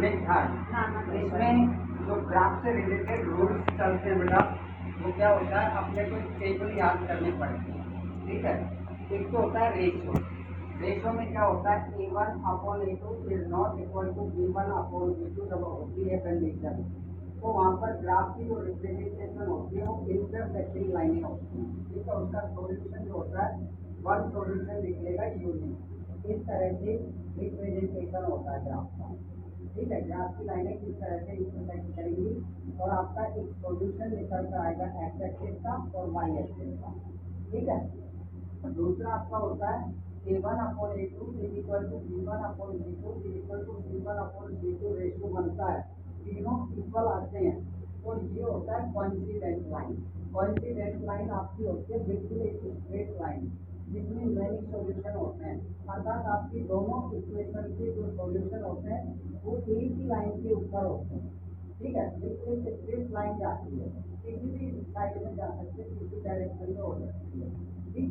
नानक घाट, इसमें जो ग्राफ से रिलेटेड रूल्स चलते हैं बेटा, वो क्या होता है, अपने को टेबल याद करनी पड़ती है। ठीक है, एक तो होता है रेशियो। रेशियो में क्या होता है, A1/A2 is not equal to B1/B2 जब होती है कंडीशन, तो वहाँ पर ग्राफ की जो रिप्रेजेंटेशन होती है वो इंटरसेक्टिंग लाइनें होती हैं। ठीक है, उसका सॉल्यूशन जो होता है वन सॉल्यूशन निकलेगा यूनिक। इस तरह से रिप्रेजेंटेशन होता है ग्राफ का। ठीक है, ग्राफ की लाइनें किस तरह से इंटरसेक्ट करेंगी और आपका एक सॉल्यूशन निकल कर आएगा एक्स एक्सिस का और वाई एक्सिस का। ठीक है, दूसरा आपका होता है A1/A2 is equal to B1/B2 is equal to C1/C2 ratio बनता है, तीनों इक्वल आते हैं। तो ये होता है कोइंसिडेंट लाइन। कोइंसिडेंट लाइन आपकी होती है बिल्कुल एक स्ट्रेट लाइन जिसमें मैनी सॉल्यूशन होते हैं, अर्थात आपकी दोनों इक्वेशन के जो सॉल्यूशन होते हैं वो एक ही लाइन के ऊपर होते हैं। ठीक है, बिल्कुल एक स्ट्रेट लाइन जाती है, किसी भी साइड में जा सकते हैं, किसी डायरेक्शन में हो सकती है। ठीक,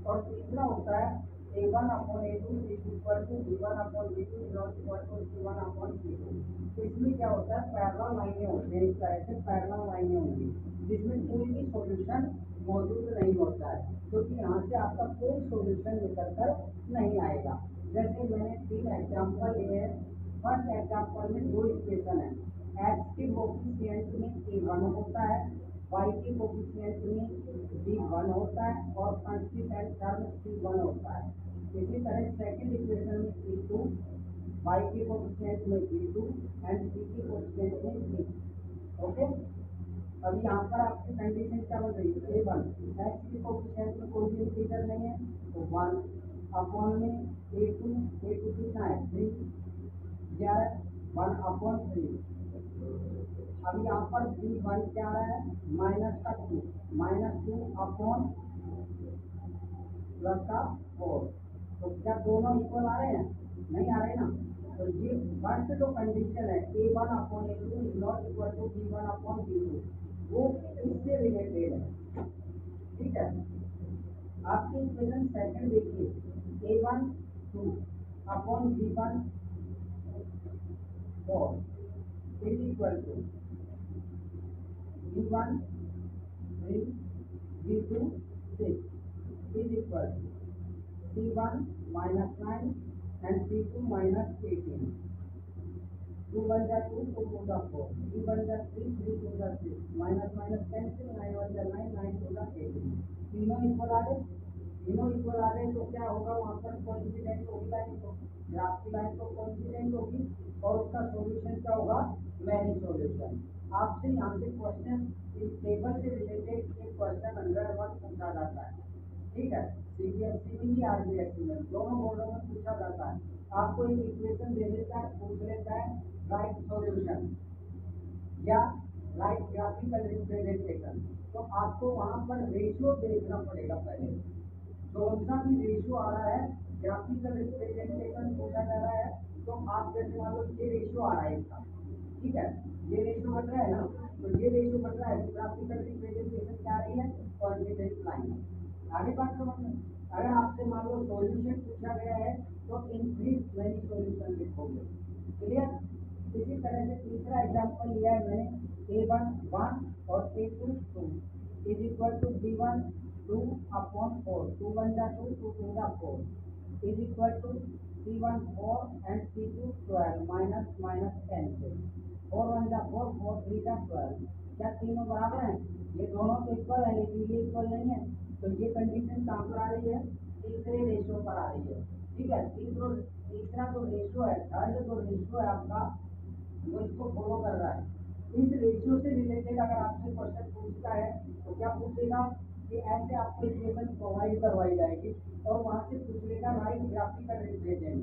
और तीसरा होता है A1/A2 is equal to B1/B2 not equal to C1/C2। इसमें क्या होता है, पैरेलल लाइनें होती हैं, इस तरह से पैरेलल लाइनें होंगी जिसमें कोई भी सॉल्यूशन मौजूद नहीं होता है, क्योंकि यहाँ से आपका कोई सॉल्यूशन निकल कर नहीं आएगा। जैसे मैंने 3 एग्जाम्पल लिए हैं। फर्स्ट एग्जाम्पल में 2 इक्वेशन है, एक्स के कोफिशिएंट में A1 होता है, वाई के कोफिशिएंट में B1 होता है और कांस्टेंट टर्म C1 होता है। इसी तरह सेकंड इक्वेशन में A2, वाई के कोफिशिएंट में B2 एंड C के कोफिशिएंट में C। ओके, अभी यहाँ पर आपकी कंडीशन क्या बन रही है, A1 एक्स के कोफिशिएंट में कोई भी इंटीजर नहीं है तो 1 अपॉन में A2 कितना है 3 या 1/3। अब यहाँ पर B1 क्या आ रहा है, -2 अपॉन +4। तो क्या दोनों इक्वल आ रहे हैं, नहीं आ रहे ना। तो ये फर्स्ट जो कंडीशन है A1/A2 is not equal to B1/B2 वो इससे रिलेटेड है। ठीक है, आपकी इक्वेशन सेकंड देखिए, A1 2 upon B1 4 is equal to B1 3 B2 6 is equal to C1 -9 and C2 -18। 2 1 जा 2, 2 2 जा 4, 3 1 जा 3, 3 2 जा 6, माइनस माइनस कैंसिल, 9 1 जा 9, 9 2 जा 18। तीनों इक्वल आ गए, तीनों इक्वल आ गए तो क्या होगा, वहाँ पर कोइंसिडेंट होगी लाइन, तो ग्राफ की लाइन तो कोइंसिडेंट होगी और उसका सॉल्यूशन क्या होगा, मैनी सॉल्यूशन। आपसे यहाँ से क्वेश्चन इस टेबल से रिलेटेड एक क्वेश्चन 101 पूछा जाता है। ठीक है, CBSE में भी RBSE में दोनों बोर्डों में पूछा जाता है। आपको एक इक्वेशन दे देता है, पूछ लेता है राइट सॉल्यूशन या राइट ग्राफिकल रिप्रेजेंटेशन, तो आपको वहाँ पर रेशियो देखना पड़ेगा पहले। कौन सा भी रेशियो आ रहा है, ग्राफिकल रिप्रेजेंटेशन पूछा जा रहा है, तो आप जैसे मान लो ये रेशियो आ रहा है इसका, ठीक है, ये रेशियो बन रहा है ना, तो ये रेशियो बन रहा है, ग्राफिकल रिप्रेजेंटेशन क्या आ रही है, कोइंसिडेंट लाइन। आगे बात समझ में, अगर आपसे मान लो सॉल्यूशन पूछा गया है तो इंक्रीज मैनी सॉल्यूशन लिखोगे। क्लियर, इसी तरह से तीसरा एग्जांपल लिया है मैंने, A1 1 और A2 2 is equal to B1 2/4, 2 1 जा 2, 2 2 जा 4 is equal to C1 4 and C2 12 minus 10 से 4 1 जा 4, 4 3 जा 12। क्या तीनों बराबर हैं, ये दोनों तो इक्वल है लेकिन ये इक्वल नहीं है, तो ये कंडीशन कहाँ पर आ रही है, तीसरे रेशियो पर आ रही है। ठीक है, तीसरा जो रेशियो है, थर्ड जो रेशियो है आपका, वो इसको फॉलो कर रहा है। इस रेशियो से रिलेटेड अगर आपसे क्वेश्चन पूछता है तो क्या पूछेगा कि ऐसे आपको इक्वेशन प्रोवाइड करवाई जाएगी और वहां से पूछेगा राइट ग्राफिकल रिप्रेजेंट।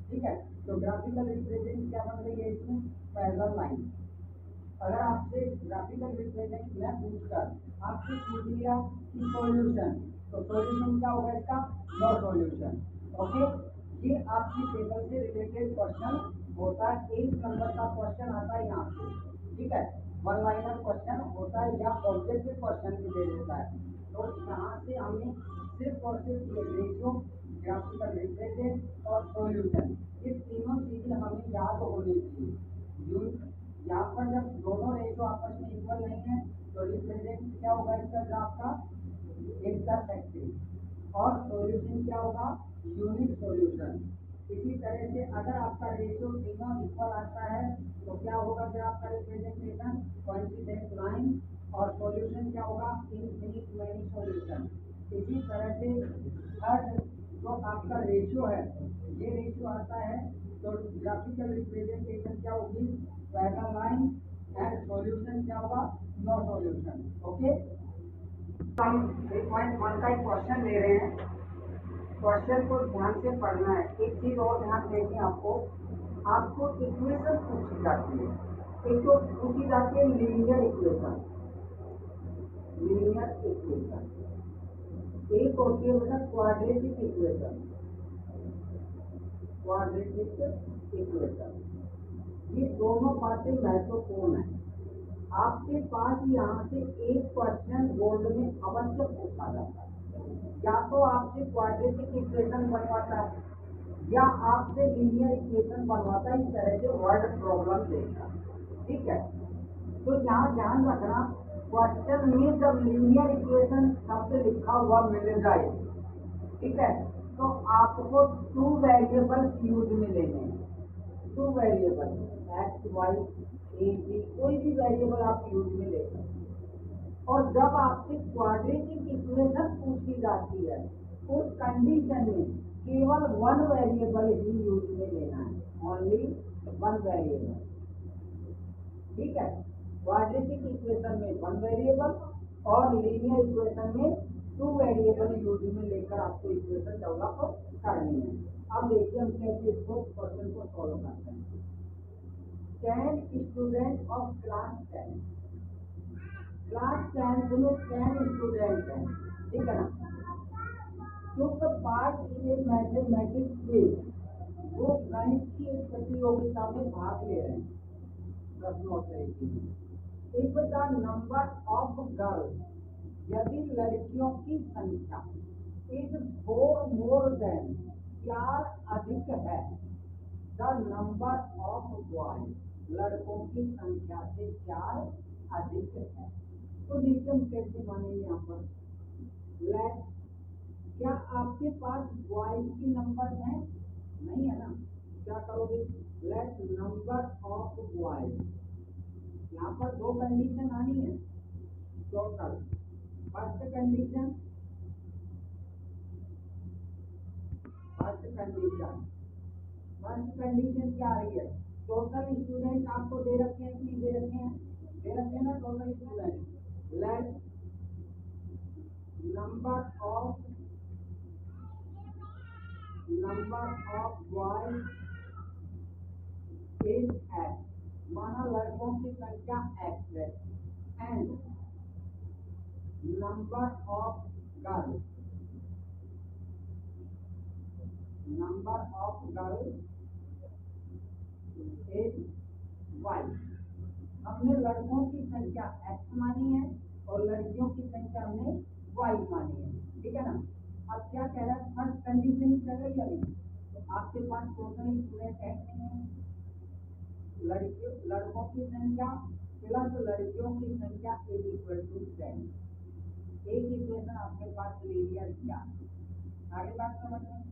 ठीक है, तो ग्राफिकल रिप्रेजेंट क्या बन रही है इसमें, पैरेलल लाइन। अगर आपसे ग्राफिकल रिप्रेजेंट में पूछकर आपसे पूछ लिया कि सॉल्यूशन, तो सॉल्यूशन क्या होगा इसका, नो सॉल्यूशन। ओके, ये आपकी टेबल से रिलेटेड क्वेश्चन होता है, 1 नंबर का क्वेश्चन आता है यहाँ से। ठीक है, 1 लाइनर क्वेश्चन होता है या ऑब्जेक्टिव क्वेश्चन भी दे देता है। तो यहाँ से हमें सिर्फ और सिर्फ ये रेशियो, ग्राफिकल रिप्रेजेंट और सॉल्यूशन, ये तीनों चीजें हमें याद होनी चाहिए। यहाँ पर जब दोनों रेशो आपस में इक्वल नहीं है तो रिप्रेजेंट क्या होगा इसका ग्राफ का, इंटरसेक्टिंग। और सॉल्यूशन क्या होगा, यूनिक सॉल्यूशन। इसी तरह से अगर आपका रेशियो तीनों इक्वल आता है तो क्या होगा ग्राफ का रिप्रेजेंटेशन, कोइंसिडेंट लाइन। और सॉल्यूशन क्या होगा, इनफिनिट मैनी सॉल्यूशन। इसी तरह से हर जो आपका रेशियो है, ये रेशियो आता है तो ग्राफिकल रिप्रेजेंटेशन क्या होगी, पैरेलल लाइन। एंड सॉल्यूशन क्या होगा, नो सॉल्यूशन। ओके, हम 3.1 का एक क्वेश्चन ले रहे हैं। क्वेश्चन को ध्यान से पढ़ना है। एक चीज और ध्यान देनी आपको, आपको इक्वेशन पूछी जाती है। एक तो पूछी जाती है लीनियर इक्वेशन, लीनियर इक्वेशन। एक होती है बेटा क्वाड्रेटिक इक्वेशन, क्वाड्रेटिक इक्वेशन। ये दोनों बातें महत्वपूर्ण है। आपके पास यहाँ से एक क्वेश्चन बोर्ड में अवश्य पूछा जाता है। या तो आपसे क्वाड्रेटिक इक्वेशन बनवाता है या आपसे लीनियर इक्वेशन बनवाता है। इस तरह से वर्ड प्रॉब्लम देगा, ठीक है। तो यहाँ ध्यान रखना, क्वेश्चन में जब लीनियर इक्वेशन शब्द लिखा हुआ मिल जाए, ठीक है, तो आपको 2 वेरिएबल्स यूज में लेने हैं। 2 variable X Y A B, कोई भी वेरिएबल आप यूज में ले सकते। और जब आपसे क्वाड्रेटिक इक्वेशन पूछी जाती है उस कंडीशन में केवल 1 वेरिएबल ही यूज में लेना है, ओनली 1 वेरिएबल, ठीक है। क्वाड्रेटिक इक्वेशन में 1 वेरिएबल और लीनियर इक्वेशन में 2 वेरिएबल यूज में लेकर आपको इक्वेशन डेवलप करनी है। अब देखिए हम कैसे इसको क्वेश्चन को सॉल्व करते हैं। 10 स्टूडेंट ऑफ क्लास 10, क्लास 10 में 10 स्टूडेंट हैं, ठीक है ना। took part in a mathematics quiz, वो गणित की एक प्रतियोगिता में भाग ले रहे हैं। If the number of girls, यदि लड़कियों की संख्या is 4 more than, 4 अधिक है, the number of boys, लड़कों की संख्या से 4 अधिक है। तो देखिए हम कैसे मानेंगे यहाँ पर, लेट, क्या आपके पास बॉयज की नंबर है, नहीं है ना। क्या करोगे, लेट नंबर ऑफ बॉयज, यहाँ पर 2 कंडीशन आनी है total. First condition, first condition क्या आ रही है, टोटल स्टूडेंट आपको दे रखे हैं कि नहीं दे रखे हैं, दे रखे हैं ना total student. Let number of boys is x, माना लड़कों की संख्या x है, and number of girls is y। हमने लड़कों की संख्या x मानी है और लड़कियों की संख्या हमने y मानी है, ठीक है ना। अब क्या कह रहा है, फर्स्ट कंडीशन ही कर रही है अभी, तो आपके पास टोटल स्टूडेंट है नहीं है, लड़कों की संख्या प्लस लड़कियों की संख्या इज इक्वल टू 10। एक इक्वेशन आपके पास लीनियर किया। आगे बात समझ में,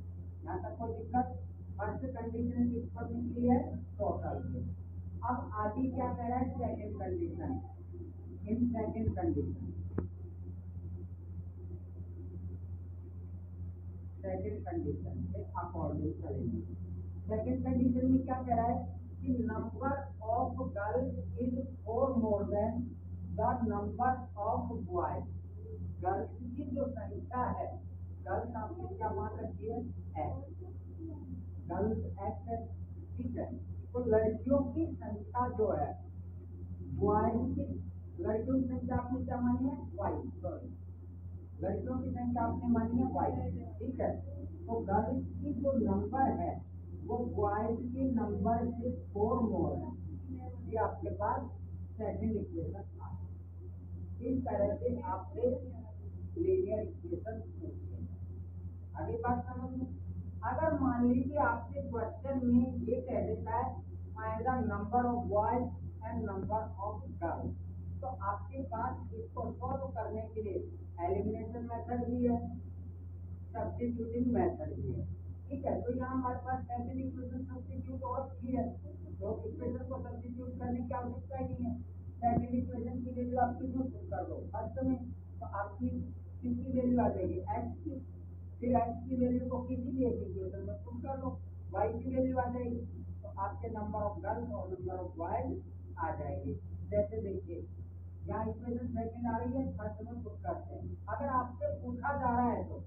यहाँ तक कोई दिक्कत। फर्स्ट कंडीशन किस पर निकली है, टोटल पे। अब आगे क्या कह रहा है, second condition. In second condition के अकॉर्डिंग चलेंगे। सेकंड कंडीशन में क्या कह रहा है कि number of girls is 4 more than the number of boys. Girls की जो संख्या है, गर्ल्स आपने क्या मान रखी है, एक्स, गर्ल्स एक्स है, ठीक है। तो लड़कियों की संख्या जो है, बॉयज की, लड़कियों की संख्या आपने क्या मानी है, वाई, सॉरी, लड़कियों की संख्या आपने मानी है वाई, ठीक है। तो गर्ल्स की जो नंबर है वो बॉयज के नंबर से 4 मोर है। ये आपके पास सेकंड इक्वेशन आ। इस तरह से आपसे लीनियर इक्वेशन पूछते हैं। आगे बात समझ में। अगर मान लीजिए आपसे क्वेश्चन में ये कह देता है find the number of boys and number of girls. तो आपके पास इसको सॉल्व करने के लिए एलिमिनेशन मेथड भी है, सब्स्टिट्यूटिंग मेथड भी है। ठीक है, तो यहाँ हमारे पास सेकंड इक्वेशन सब्स्टिट्यूट और अच्छी है, तो इक्वेशन को सब्स्टिट्यूट करने की आवश्यकता ही नहीं है। सेकंड इक्वेशन की वैल्यू आप किसमें पुट कर दो, फर्स्ट में, तो आपकी किसकी वैल्यू आ जाएगी, एक्स की। फिर एक्स की वैल्यू को किसी भी एक इक्वेशन में पुट कर दो, वाई की वैल्यू आ जाएगी, तो आपके नंबर ऑफ गर्ल्स और नंबर ऑफ बॉयज आ जाएंगे। जैसे देखिए यहाँ इक्वेशन सेकंड आ रही है, फर्स्ट में पुट करते हैं। अगर आपसे पूछा जा रहा है तो,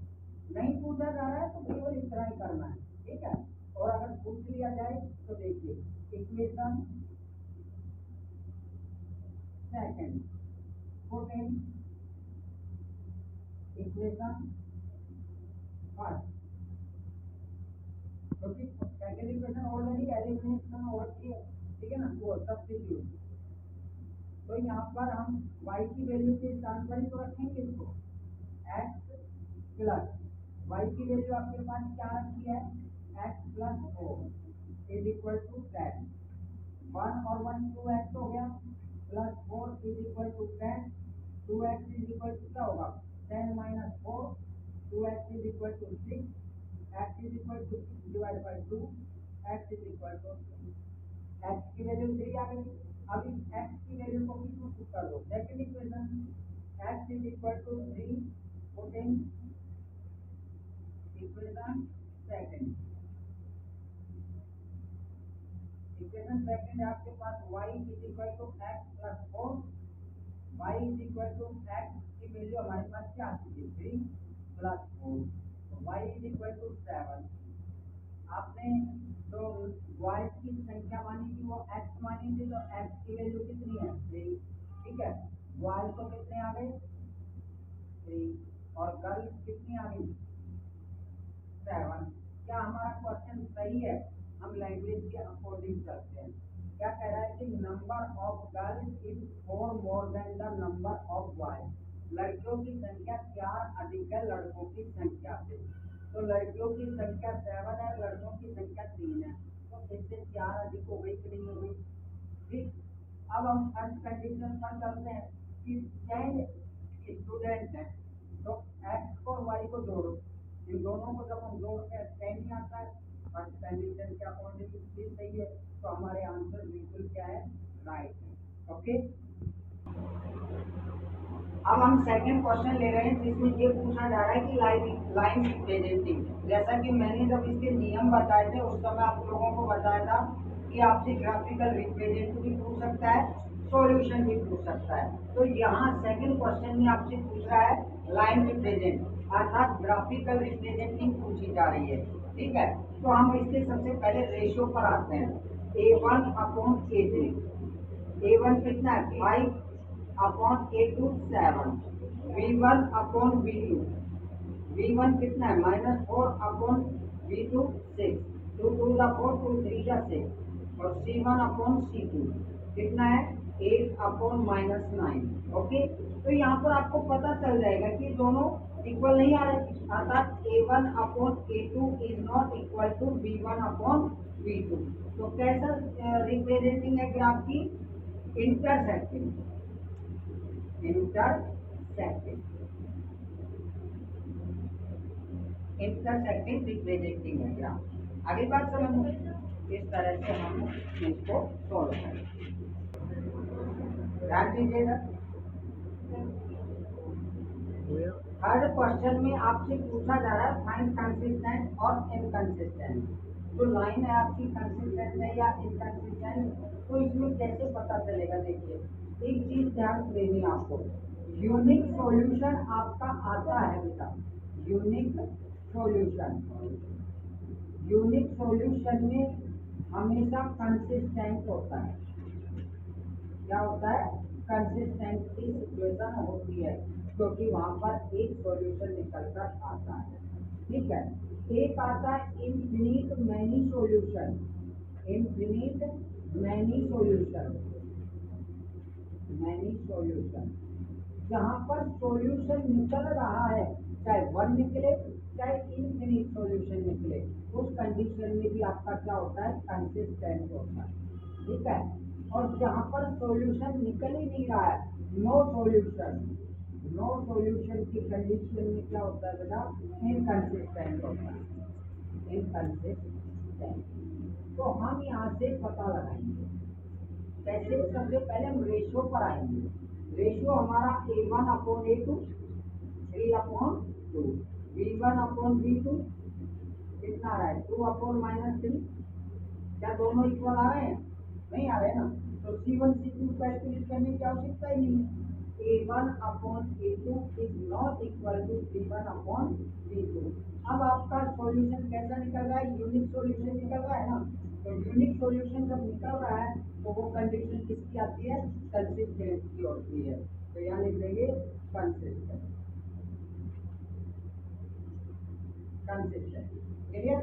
नहीं पूछा जा रहा है तो केवल इस तरह ही करना है, ठीक है। और अगर पूछ लिया जाए तो देखिए equation second put in equation first, क्योंकि सेकंड इक्वेशन ऑलरेडी एलिमिनेशन हो रखी है, ठीक है ना, वो सब्स्टिट्यूट। तो यहाँ पर हम y की वैल्यू के स्थान पर ही तो रखेंगे इसको, x प्लस y की वैल्यू आपके पास क्या रखी है, x plus 4 is equal to 10, 1 और 1 2x हो गया, plus 4 is equal to 10, 2x is equal to क्या होगा, 10 minus 4, 2x is equal to 6, x is equal to 6 divide by 2, x is equal to x की वैल्यू 3 आ गई। अब इस x की वैल्यू को किसमें पुट कर दो, second equation, x is equal to 3 put in equation second. Equation second आपके पास y is equal to x plus 4, y is equal to x की वैल्यू हमारे पास क्या आती है, 3 प्लस 4, तो y इज इक्वल टू 7। आपने तो y की संख्या मानी थी वो x मानी थी, तो x की वैल्यू कितनी है, 3, ठीक है। y तो कितने आ गए, 3, और गर्ल कितनी आ गई, 7। क्या हमारा क्वेश्चन सही है, हम लैंग्वेज के अकॉर्डिंग चलते हैं। क्या कह रहा है कि number of girls is 4 more than the number of boys, लड़कियों की संख्या 4 अधिक है लड़कों की संख्या से। तो लड़कियों की संख्या 7 है, लड़कों की संख्या 3 है, तो इससे 4 अधिक हो गई कि नहीं हो गई, ठीक। अब हम फर्स्ट कंडीशन पर चलते हैं कि 10 स्टूडेंट हैं, तो x और y को जोड़ो, इन दोनों को जब हम जोड़ते हैं 10 ही आता है, फर्स्ट कंडीशन के अकॉर्डिंग भी सही है, तो हमारे आंसर बिल्कुल क्या है, राइट है, ओके। अब हम सेकंड क्वेश्चन ले रहे हैं जिसमें ये पूछा जा रहा है कि लाइन रिप्रेजेंटिंग, जैसा कि मैंने जब इसके नियम बताए थे उस समय आप लोगों को बताया था कि आपसे ग्राफिकल रिप्रेजेंट भी पूछ सकता है, सॉल्यूशन भी पूछ सकता है। तो यहाँ सेकंड क्वेश्चन में आपसे पूछ रहा है लाइन रिप्रेजेंट, अर्थात ग्राफिकल रिप्रेजेंटिंग पूछी जा रही है, ठीक है। तो हम इसके सबसे पहले रेशियो पर आते हैं, A1 अपॉन A2, A1 कितना है 5 upon A2 7, V1 upon V2, V1 कितना है -4 अपॉन V2 6, 2 2 4 2 3 6, और C1 अपॉन C2 कितना है 8 अपॉन -9, ओके। तो यहाँ पर आपको पता चल जाएगा कि दोनों इक्वल नहीं आ रहे, अर्थात A1 upon A2 is not equal to V1 upon V2। तो कैसा रिप्रेजेंटिंग है ग्राफ की, इंटरसेक्टिंग, इंटरसेक्टिंग रिप्रेजेंटिंग है ग्राफ। अगली बात समझ, इस तरह से हम इसको सोल्व करें, ध्यान दीजिएगा। थर्ड क्वेश्चन में आपसे पूछा जा रहा है फाइंड कंसिस्टेंट और इनकंसिस्टेंट, जो लाइन है आपकी कंसिस्टेंट है या इनकंसिस्टेंट, तो इसमें कैसे पता चलेगा। देखिए एक चीज ध्यान देनी है आपको, यूनिक सॉल्यूशन आपका आता है बेटा, यूनिक सॉल्यूशन, यूनिक सॉल्यूशन में हमेशा कंसिस्टेंट होता है, क्या होता है, कंसिस्टेंटली सिचुएशन होती है, क्योंकि वहां पर एक सॉल्यूशन निकल कर आता है, ठीक है। एक आता है infinite many solution, infinite many solution, many solution, जहां पर सॉल्यूशन निकल रहा है, चाहे 1 निकले चाहे इनफिनिट सॉल्यूशन निकले, उस कंडीशन में भी आपका क्या होता है, कंसिस्टेंट होता है, ठीक है। और जहाँ पर सॉल्यूशन निकल ही नहीं रहा है, नो सॉल्यूशन, नो सॉल्यूशन की कंडीशन में क्या होता है बेटा, इनकंसिस्टेंट होता है, इनकंसिस्टेंट। तो हम यहाँ से पता लगाएंगे कैसे। सबसे पहले हम रेशियो पर आएंगे। रेशियो हमारा A1/A2 3/2, B1/B2 कितना आ रहा है 2/-3। क्या दोनों इक्वल आ रहे हैं? नहीं आ रहे ना, तो C1 C2 कैलकुलेट करने की आवश्यकता ही नहीं है। A1/A2 is not equal to B1/B2। अब आपका सॉल्यूशन कैसा निकल रहा है, यूनिक सॉल्यूशन निकल रहा है ना। तो यूनिक सॉल्यूशन जब निकल रहा है तो वो कंडीशन किसकी आती है, कंसिस्टेंट की होती है। तो यहाँ लिख देंगे कंसिस्टेंट, कंसिस्टेंट, क्लियर।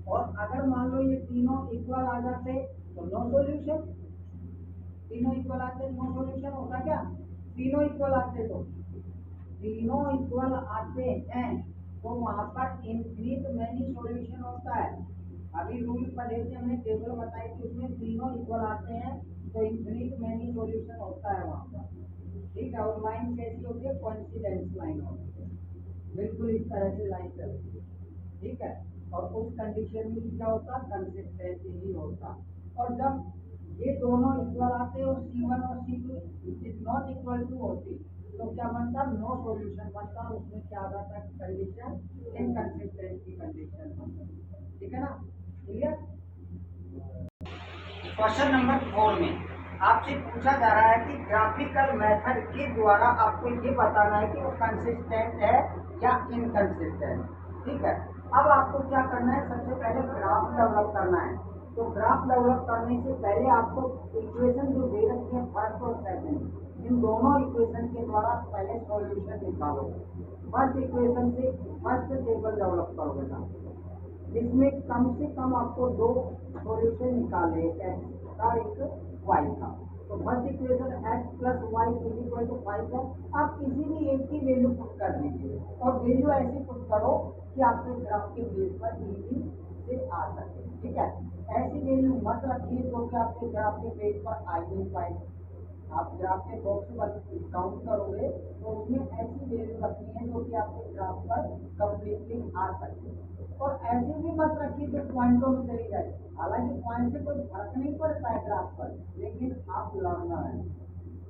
और अगर मान लो ये तीनों इक्वल आ जाते तो नो सॉल्यूशन, तीनों इक्वल आते नो सॉल्यूशन होता क्या, तीनों इक्वल आते तो, तीनों इक्वल आते हैं तो वहां पर इनफिनिट मैनी सॉल्यूशन होता है। अभी रूल पढ़े थे हमने, टेबल बताई थी, उसमें तीनों इक्वल आते हैं तो इनफिनिट मैनी सॉल्यूशन होता है वहां पर, ठीक है। और लाइन कैसी होती है, कोइंसिडेंस लाइन होती है, बिल्कुल इस तरह से लाइन चलती है, ठीक है। और उस कंडीशन में क्या होता, कंसिस्टेंसी ही होता। और जब ये दोनों इक्वल आते और C1 और C2 is not equal to होती तो क्या बनता, नो सॉल्यूशन बनता। उसमें क्या आ जाता है कंडीशन, इनकंसिस्टेंट की कंडीशन बनता, ठीक है ना, क्लियर। क्वेश्चन नंबर 4 में आपसे पूछा जा रहा है कि ग्राफिकल मेथड के द्वारा आपको ये बताना है कि वो कंसिस्टेंट है या इनकंसिस्टेंट, ठीक है। अब आपको क्या करना है, सबसे पहले ग्राफ डेवलप करना है। तो ग्राफ डेवलप करने से पहले आपको इक्वेशन जो दे रखी है फर्स्ट और सेकंड, इन दोनों इक्वेशन के द्वारा पहले सॉल्यूशन निकालो। फर्स्ट इक्वेशन से फर्स्ट टेबल डेवलप करो बेटा, जिसमें कम से कम आपको दो सॉल्यूशन निकाले, एक्स का एक वाई का। तो first equation X plus Y is equal to 5 है। आप किसी भी एक की वैल्यू पुट कर दीजिए और वैल्यू ऐसी पुट करो कि आपके ग्राफ के बेस पर इजी से आ सके, ठीक है। ऐसी वैल्यू मत रखिए जो कि आपके ग्राफ के बेस पर आ ही नहीं पाए। आप ग्राफ के बॉक्स पर काउंट करोगे तो उसमें ऐसी वैल्यू रखनी है जो कि आपके ग्राफ पर कंप्लीटली आ सके। और ऐसे भी मत रखिए जो पॉइंटों में चली जाए। हालांकि पॉइंट से कोई फर्क नहीं पड़ता है ग्राफ पर, लेकिन आप लर्नर हैं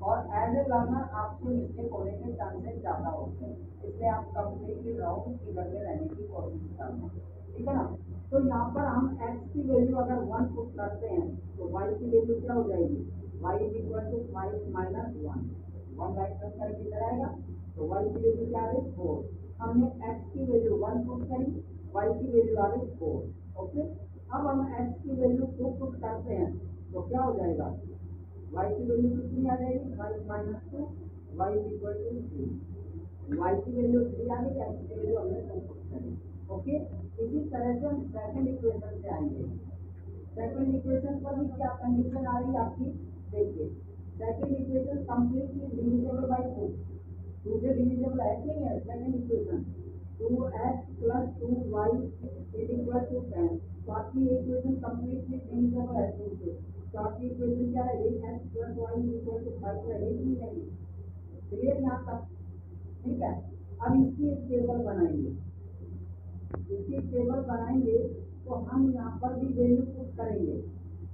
और एज ए लर्नर आपसे मिस्टेक होने के चांसेस ज्यादा होते हैं, इसलिए आप कंप्लीटली राउंड फिगर में रहने की कोशिश करना, ठीक है ना। तो यहाँ पर हम x की वैल्यू अगर 1 पुट करते हैं तो y की वैल्यू क्या हो जाएगी, y is equal to 5 minus 1 right करके इधर आएगा तो y की वैल्यू क्या आ गई 4। हमने x की वैल्यू 1 पुट करी, y की वैल्यू आ गई 4, ओके। अब हम x की वैल्यू 2 पुट करते हैं तो क्या हो जाएगा, y की वैल्यू कितनी आ जाएगी 5 minus 2, y is equal to 3। y की वैल्यू 3 आ गई, x की वैल्यू हमने 2 पुट करी, ओके। इसी तरह से हम सेकंड इक्वेशन से आएंगे। सेकंड इक्वेशन पर भी क्या कंडीशन आ रही है आपकी, देखिए second equation completely divisible by 2, 2 से डिविजिबल है कि नहीं है second equation, 2x plus 2y is equal to 10। तो आपकी इक्वेशन कंप्लीटली डिविजिबल है 2 से, तो आपकी इक्वेशन क्या है, x plus y is equal to 5 रहेगी नहीं, क्लियर यहाँ तक, ठीक है। अब इसकी एक टेबल बनाएंगे, इसकी टेबल बनाएंगे तो हम यहाँ पर भी वैल्यू पुट करेंगे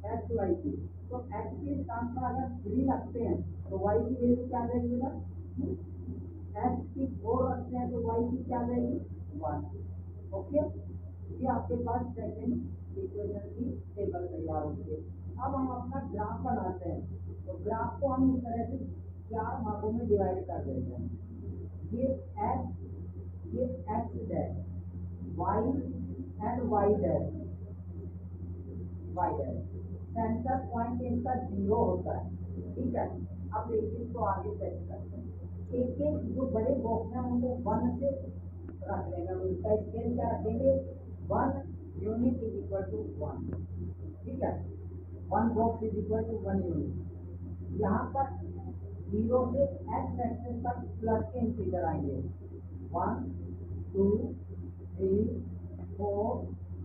एक्स वाई की। तो एक्स के स्थान पर अगर 3 रखते हैं तो वाई की वैल्यू क्या रहेगी बेटा, एक्स की 4 रखते हैं तो वाई की क्या रहेगी 1, ओके। ये आपके पास सेकंड इक्वेशन की टेबल तैयार होती है। अब हम अपना ग्राफ बनाते हैं, तो ग्राफ को हम इस तरह से 4 भागों में डिवाइड कर देते हैं। ये x dash y and y dash, y dash centre point इसका 0 होता है, ठीक है। अब देखिए इसको आगे कैसे करते हैं, एक एक जो बड़े बॉक्स हैं उनको 1 से रख लेंगे, उसका स्केल क्या रखेंगे 1 यूनिट इज इक्वल टू 1, ठीक है। 1 box is equal to 1 unit. यहाँ पर 0 से x एक्सिस तक प्लस के इंटीजर आएंगे 1 2 3 4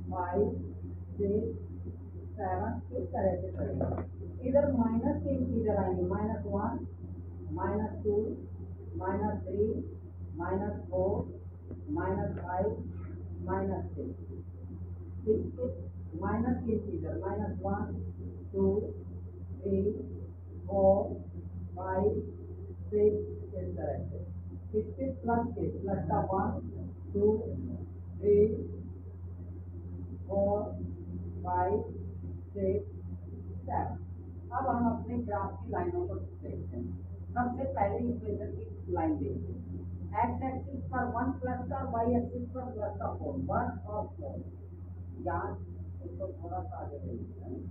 5 6 7, इस तरह से करेंगे, इधर माइनस के इंटीजर आएंगे, -1, -2, -3, -4, -5, -6। इसके माइनस के इंटीजर -1, 2, 3, 4, 5, 6 इस तरह से। इसके प्लस का 1, 2, 3, 4, 5, 6, 7। अब हम अपने ग्राफ की लाइनों को देखते हैं। सबसे पहले इक्वेशन की लाइन देखते हैं। एक्स एक्सिस पर 1 प्लस का, वाई एक्सिस पर प्लस का 4, 1 और 4। यहाँ इसको थोड़ा सा आगे ले लेते हैं।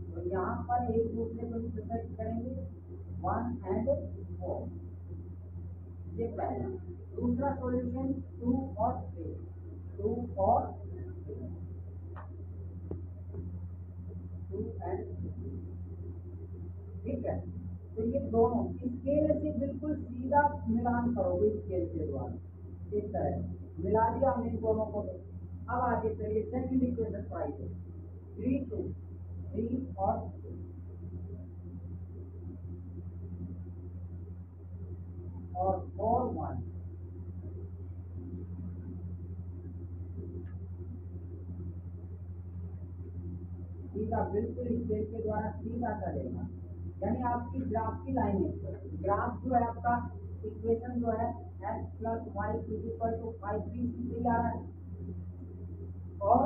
तो यहाँ पर एक दूसरे को इंटरसेक्ट करेंगे, 1 एंड 4। ये पहला। दूसरा सॉल्यूशन 2 और 3, 2 और 2 एंड 3। ठीक है। तो ये दोनों स्केल से बिल्कुल सीधा मिलान करोगे स्केल के द्वारा, इस तरह मिला दिया हमने इन दोनों को। अब आगे चलिए सेकंड इक्वेशन ट्राई करें। 3, 2, 3 और 2 और 4, 1। सीधा बिल्कुल स्केल के द्वारा सीधा चलेगा। यानी आपकी ग्राफ की लाइन है, ग्राफ जो है आपका इक्वेशन जो है x + y = 5b/c3 आ रहा है, और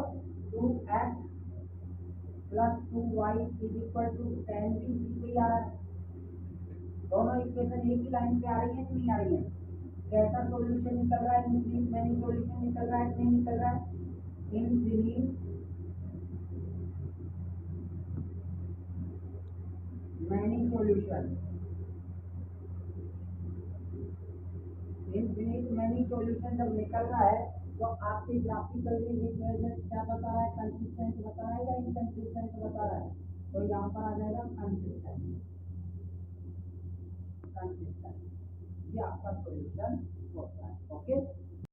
2x + 2y = 10b/c3 आ रहा है। दोनों इक्वेशन एक ही लाइन पे आ रही है कि नहीं आ रही है? कैसा सॉल्यूशन निकल रहा है? इनफिनिट मैनी सॉल्यूशन निकल रहा है कि नहीं निकल रहा है? Infinite many solution, infinite many solution जब निकल रहा है तो आपके ग्राफिकल रिप्रेजेंट क्या बता रहा है? कंसिस्टेंट बता रहा है या इनकंसिस्टेंट बता रहा है? तो यहाँ पर आ जाएगा कंसिस्टेंट। कंसिस्टेंट ये आपका सॉल्यूशन होता है। ओके।